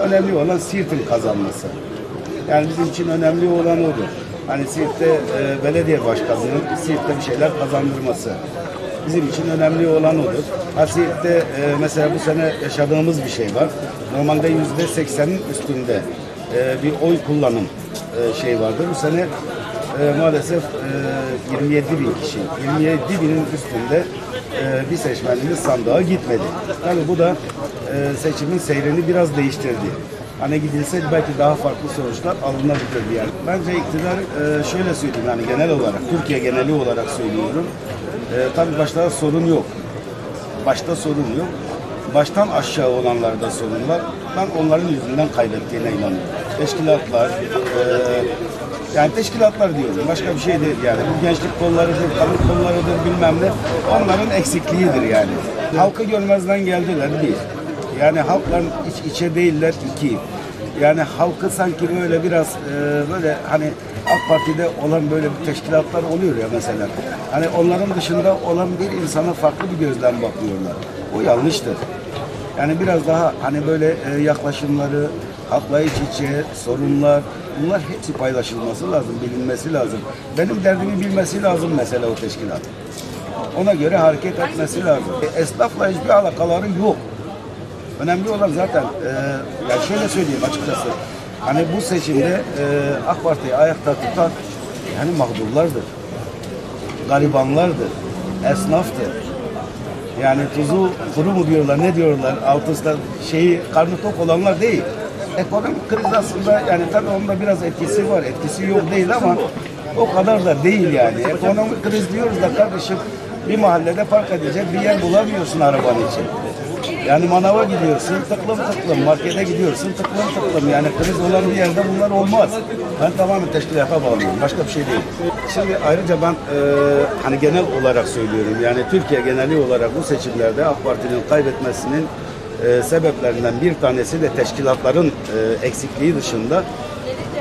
Önemli olan Siirt'in kazanması. Yani bizim için önemli olan odur. Hani Siirt'te belediye başkanının Siirt'te bir şeyler kazandırması. Bizim için önemli olan odur. Siirt'te mesela bu sene yaşadığımız bir şey var. Normalde %80'in üstünde bir oy kullanım şey vardı. Bu sene maalesef 27 bin kişi, 27 binin üstünde bir seçmenimiz sandığa gitmedi. Tabii bu da seçimin seyrini biraz değiştirdi. Hani gidilse belki daha farklı sonuçlar alınabilirdi yani. Bence iktidar şöyle söyleyeyim yani genel olarak, Türkiye geneli olarak söylüyorum. Tabii başta sorun yok. Başta sorun yok. Baştan aşağı olanlarda sorun var. Ben onların yüzünden kaybettiğine inanıyorum. Teşkilatlar, yani teşkilatlar diyorum. Başka bir şey değil yani. Bu gençlik kollarıdır, kadın kollarıdır bilmem ne. Onların eksikliğidir yani. Halkı görmezden geldiler bir. Yani halklar iç içe değiller iki. Yani halkı sanki böyle biraz böyle hani AK Parti'de olan böyle bir teşkilatlar oluyor ya mesela. Hani onların dışında olan bir insana farklı bir gözden bakıyorlar. O yanlıştır. Yani biraz daha hani böyle yaklaşımları, halkla iç içe, sorunlar, bunlar hepsi paylaşılması lazım, bilinmesi lazım. Benim derdimi bilmesi lazım mesela o teşkilat. Ona göre hareket etmesi lazım. Esnafla hiçbir alakaları yok. Önemli olan zaten, yani şöyle söyleyeyim açıkçası, hani bu seçimde AK Parti'yi ayakta tutan yani mağdurlardır, garibanlardır, esnaftır. Yani tuzu kuru mu diyorlar, ne diyorlar, altında karnı tok olanlar değil. Ekonomik kriz aslında yani tabii onda biraz etkisi var, etkisi yok değil ama o kadar da değil yani. Ekonomik kriz diyoruz da kardeşim bir mahallede park edecek bir yer bulamıyorsun araban için. Yani manava gidiyorsun, tıklım tıklım, markete gidiyorsun, tıklım tıklım. Yani kriz olan bir yerde bunlar olmaz. Ben tamamen teşkilata bağlıyorum, başka bir şey değil. Şimdi ayrıca ben hani genel olarak söylüyorum, yani Türkiye geneli olarak bu seçimlerde AK Parti'nin kaybetmesinin sebeplerinden bir tanesi de teşkilatların eksikliği dışında,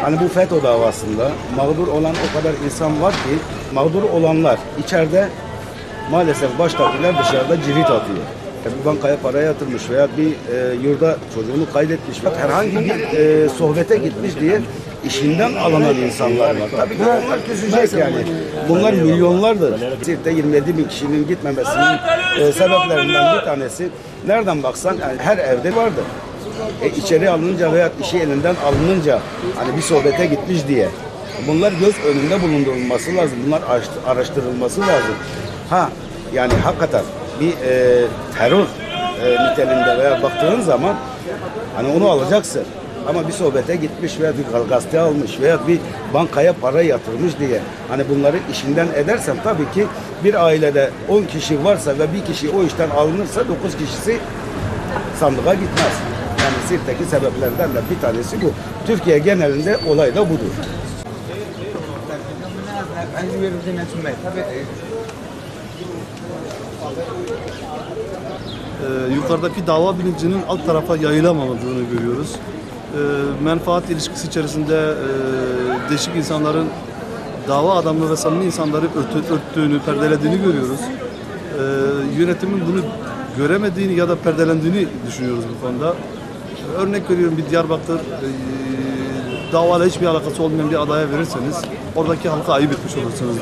hani bu FETÖ davasında mağdur olan o kadar insan var ki, mağdur olanlar içeride maalesef baştakiler dışarıda cirit atıyor. Bir bankaya para yatırmış veya bir yurda çocuğunu kaydetmiş veya herhangi bir sohbete gitmiş diye işinden alınan insanlar var. Tabii ki onlar küsecek yani. Bunlar milyonlardır. Siirt'te 27 bin kişinin gitmemesinin sebeplerinden bir tanesi nereden baksan yani her evde vardır. İçeri alınınca veya işi elinden alınınca hani bir sohbete gitmiş diye. Bunlar göz önünde bulundurulması lazım. Bunlar araştırılması lazım. Yani hakikaten bir terör niteliğinde veya baktığın zaman hani onu alacaksın. Ama bir sohbete gitmiş veya bir gazete almış veya bir bankaya para yatırmış diye hani bunları işinden edersen tabii ki bir ailede 10 kişi varsa ve bir kişi o işten alınırsa 9 kişisi sandığa gitmez. Yani Siirt'teki sebeplerden de bir tanesi bu. Türkiye genelinde olay da budur. Yukarıdaki dava bilincinin alt tarafa yayılamadığını görüyoruz. Menfaat ilişkisi içerisinde değişik insanların dava adamları ve samimi insanları örttüğünü, perdelediğini görüyoruz. Yönetimin bunu göremediğini ya da perdelendiğini düşünüyoruz bu konuda. Örnek veriyorum, bir Diyarbakır davayla hiçbir alakası olmayan bir adaya verirseniz oradaki halka ayıp etmiş olursunuz.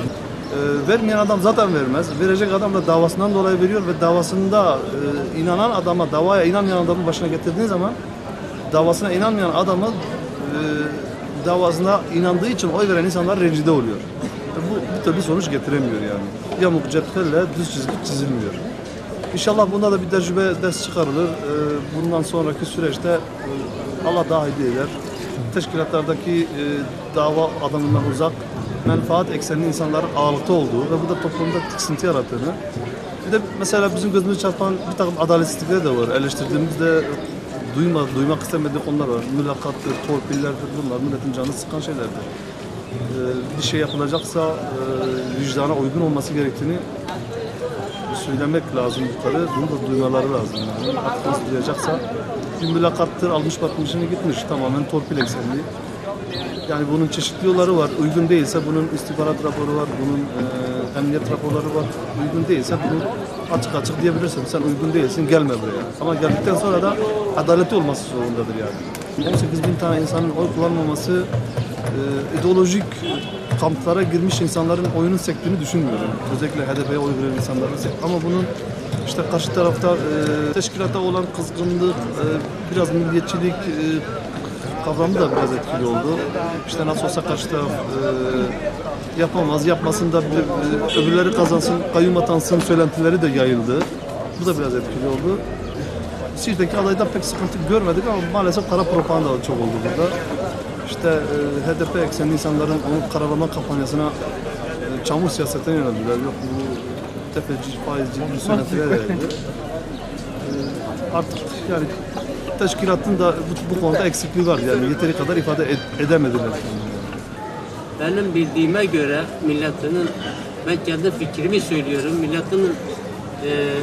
Vermeyen adam zaten vermez. Verecek adam da davasından dolayı veriyor ve davasında inanan adama, davaya inanmayan adamın başına getirdiği zaman davasına inanmayan adamın davasına inandığı için oy veren insanlar rencide oluyor. Bu türlü sonuç getiremiyor yani. Yamuk cephelle düz çizgi çizilmiyor. İnşallah bunda da bir tecrübe ders çıkarılır. Bundan sonraki süreçte Allah daha iyi eder. Teşkilatlardaki dava adamından uzak, menfaat eksenli insanların ağırlıkta olduğu ve bu da toplumda tiksinti yarattığını. Bir de mesela bizim gözümüzü çarpan bir takım adaletsizlikler de var. Eleştirdiğimizde duymak istemediği konular var. Mülakattır, torpillerdir, bunlar milletin canını sıkan şeylerdir. Bir şey yapılacaksa vicdana uygun olması gerektiğini söylemek lazım yukarı. Bunu da duymaları lazım. Yani. Artık nasıl duyacaksa bir mülakattır, almış bakmışını gitmiş. Tamamen torpil eksenli. Yani bunun çeşitli yolları var. Uygun değilse bunun istihbarat raporu var, bunun emniyet raporları var. Uygun değilse bunu açık açık diyebilirsin. Sen uygun değilsin, gelme buraya. Ama geldikten sonra da adaleti olması zorundadır yani. 18.000 tane insanın oy kullanmaması ideolojik kamplara girmiş insanların oyunun sektiğini düşünmüyorum. Özellikle HDP'ye oy veren insanların ama bunun işte karşı tarafta teşkilata olan kızgınlık, biraz milliyetçilik kavramı da biraz etkili oldu. İşte nasıl olsa karşı taraf yapamaz, yapmasın da öbürleri kazansın, kayyum atansın söylentileri de yayıldı. Bu da biraz etkili oldu. Siirt'teki adayda pek sıkıntı görmedik ama maalesef kara propaganda çok oldu burada. İşte HDP eksenli insanların onu karalama kampanyasına çamur siyasetine yöneldiler. Yok bu tefeci, faizci bir söylentiler yayıldı. Artık yani teşkilatın da bu konuda eksikliği var yani yeteri kadar ifade edemediler. Benim bildiğime göre milletinin, ben kendi fikrimi söylüyorum, milletinin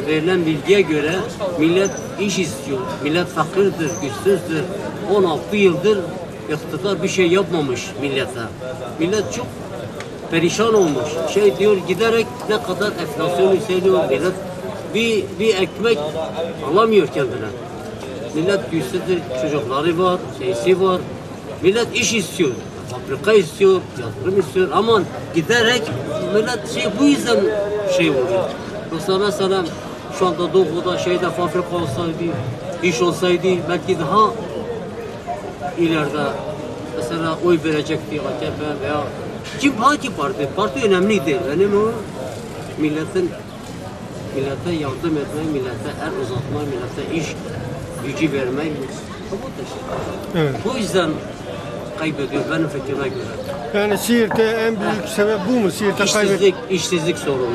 verilen bilgiye göre millet iş istiyor. Millet fakirdir, güçsüzdür. 16 yıldır iktidar bir şey yapmamış millete. Millet çok perişan olmuş. Şey diyor giderek ne kadar enflasyon yükseliyor millet. Bir ekmek alamıyor kendine. Millet güçsüzdür, çocukları var, şeysi var. Millet iş istiyor. Fabrika istiyor, yatırım istiyor ama giderek millet bu yüzden oluyor. Yoksa mesela şu anda Doğu'da fabrika olsaydı, iş olsaydı belki daha ileride mesela oy verecekti AKP veya hangi parti? Parti önemli değil. Önemli o millete yardım etmek, millete el uzatmak, millete iş gücü vermek. Evet. Bu yüzden kaybediyor benim fikrime göre. Yani Siirt'te en büyük sebep bu mu? Siirt'te işsizlik sorunu.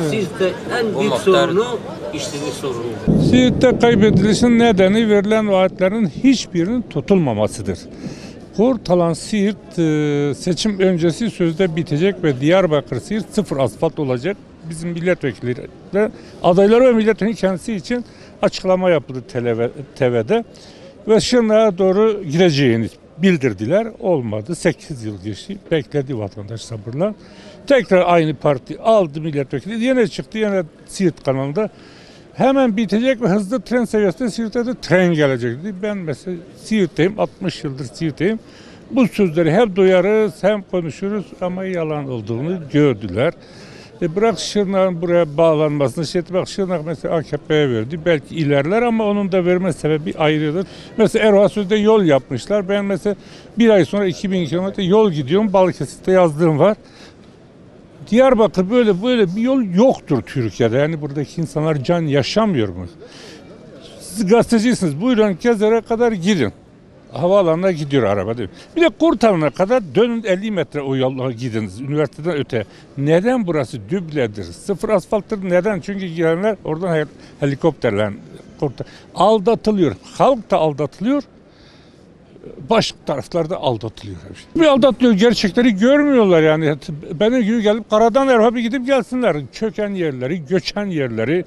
Evet. Siirt'te en büyük sorunu işsizlik sorunu. Siirt'te kaybedilişin nedeni verilen vaatlerin hiçbirinin tutulmamasıdır. Kurtalan Siirt seçim öncesi sözde bitecek ve Diyarbakır Siirt sıfır asfalt olacak. Bizim milletvekilleri adayları ve milletin kendisi için açıklama yapıldı TV'de ve Şırnak'a doğru gideceğini bildirdiler. Olmadı. 8 yıl geçti. Bekledi vatandaş sabırla. Tekrar aynı parti aldı milletvekili. Yine çıktı. Yine Siirt kanalında. Hemen bitecek ve hızlı tren seviyesinde Siirt'e de tren gelecek dedi. Ben mesela Siirt'teyim. 60 yıldır Siirt'teyim. Bu sözleri hem duyarız hem konuşuruz ama yalan olduğunu gördüler. Bırak Şırnak'ın buraya bağlanmasını, bak Şırnak mesela AKP'ye verdi. Belki ilerler ama onun da verme sebebi ayrıdır. Mesela Erva Söz'de yol yapmışlar. Ben mesela bir ay sonra 2000 kilometre yol gidiyorum. Balıkesir'de yazdığım var. Diyarbakır böyle bir yol yoktur Türkiye'de. Yani buradaki insanlar can yaşamıyor mu? Siz gazetecisiniz. Buyurun Gezer'e kadar gidin. Havaalanına gidiyor araba değil mi? Bir de Kurtalan'a kadar dönün 50 metre o yolla gidiniz. Üniversiteden öte. Neden burası dübledir? Sıfır asfalttır. Neden? Çünkü gelenler oradan helikopterle aldatılıyor. Halk da aldatılıyor. Başka taraflarda aldatılıyor. Bir aldatılıyor. Gerçekleri görmüyorlar yani. Benim gibi gelip karadan Erhab'a gidip gelsinler. Çöken yerleri, göçen yerleri,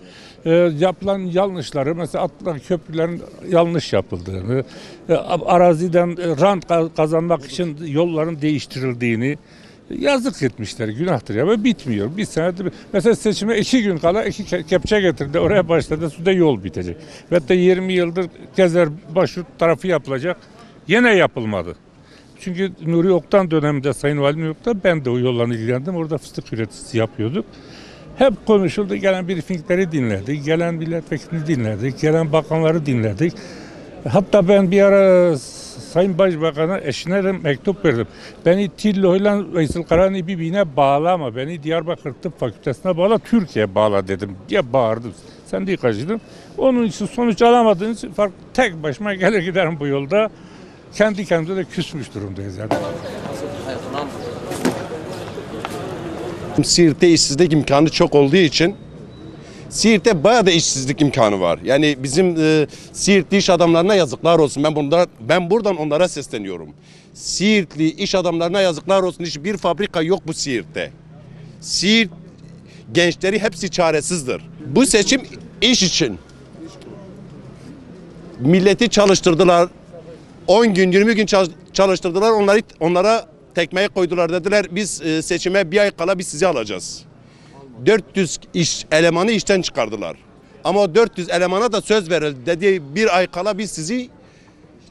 yapılan yanlışları, mesela atlar köprülerin yanlış yapıldığını, araziden rant kazanmak için yolların değiştirildiğini yazık etmişler. Günahtır ya ve bitmiyor. Bir senedir mesela seçime 2 gün kala 2 kepçe getirdi. Oraya başladı. Suda yol bitecek. Ve de 20 yıldır Gezer Başurt tarafı yapılacak. Yine yapılmadı. Çünkü Nuri Oktan döneminde, Sayın Vali Nuri Oktan, ben de o yollarla ilgilendim. Orada fıstık üreticisi yapıyorduk. Hep konuşuldu. Gelen briefingleri dinledik. Gelen milletvekilini dinledik. Gelen bakanları dinledik. Hatta ben bir ara Sayın Başbakan'a, eşine de mektup verdim. Beni Tillo'yla Veysel Karani birbirine bağlama. Beni Diyarbakır Tıp Fakültesine bağla, Türkiye'ye bağla dedim diye bağırdım. Sen de kaçırdın. Onun için sonuç alamadığın için tek başıma gelir giderim bu yolda. Kendi kendimize de küsmüş durumdayız yani. Siirt'te işsizlik imkanı çok olduğu için Siirt'te bayağı da işsizlik imkanı var. Yani bizim Siirtli iş adamlarına yazıklar olsun. Ben buradan onlara sesleniyorum. Siirtli iş adamlarına yazıklar olsun. Hiçbir fabrika yok bu Siirt'te. Siirt gençleri hepsi çaresizdir. Bu seçim iş için. Milleti çalıştırdılar. 10 gün 20 gün çalıştırdılar. Onlara tekmeyi koydular, dediler biz seçime bir ay kala biz sizi alacağız. 400 elemanı işten çıkardılar. Ama o 400 elemana da söz verildi. Dedi bir ay kala biz sizi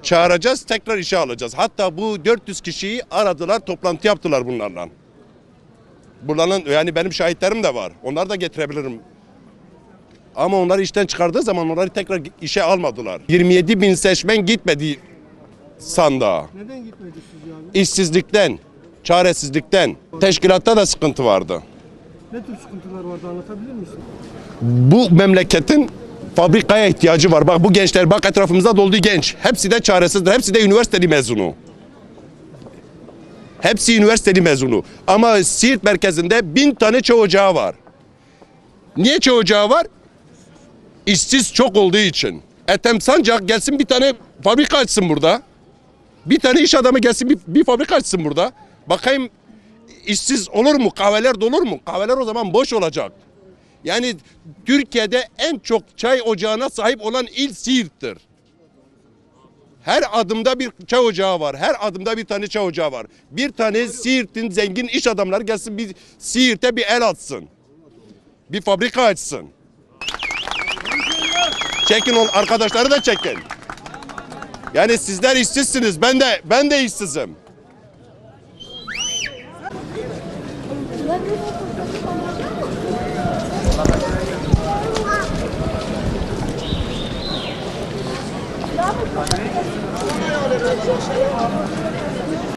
çağıracağız, tekrar işe alacağız. Hatta bu 400 kişiyi aradılar, toplantı yaptılar bunlarla. Bunların yani benim şahitlerim de var. Onları da getirebilirim. Ama onları işten çıkardığı zaman onları tekrar işe almadılar. 27 bin seçmen gitmedi sandığa. Neden gitmedi sizce abi? İşsizlikten, çaresizlikten, teşkilatta da sıkıntı vardı. Ne tür sıkıntılar vardı anlatabilir misin? Bu memleketin fabrikaya ihtiyacı var. Bak bu gençler, bak etrafımızda doldu genç. Hepsi de çaresizdir. Hepsi de üniversiteli mezunu. Hepsi üniversiteli mezunu. Ama Siirt merkezinde 1000 tane çay ocağı var. Niye çay ocağı var? İşsiz çok olduğu için. Ethem Sancak gelsin bir tane fabrika açsın burada. Bir tane iş adamı gelsin bir fabrika açsın burada. Bakayım işsiz olur mu? Kahveler dolur mu? Kahveler o zaman boş olacak. Yani Türkiye'de en çok çay ocağına sahip olan il Siirt'tir. Her adımda bir çay ocağı var. Her adımda bir tane çay ocağı var. Bir tane Siirt'in zengin iş adamları gelsin bir Siirt'e bir el atsın. Bir fabrika açsın. Çekin o arkadaşları da çekin. Yani sizler işsizsiniz. Ben de işsizim.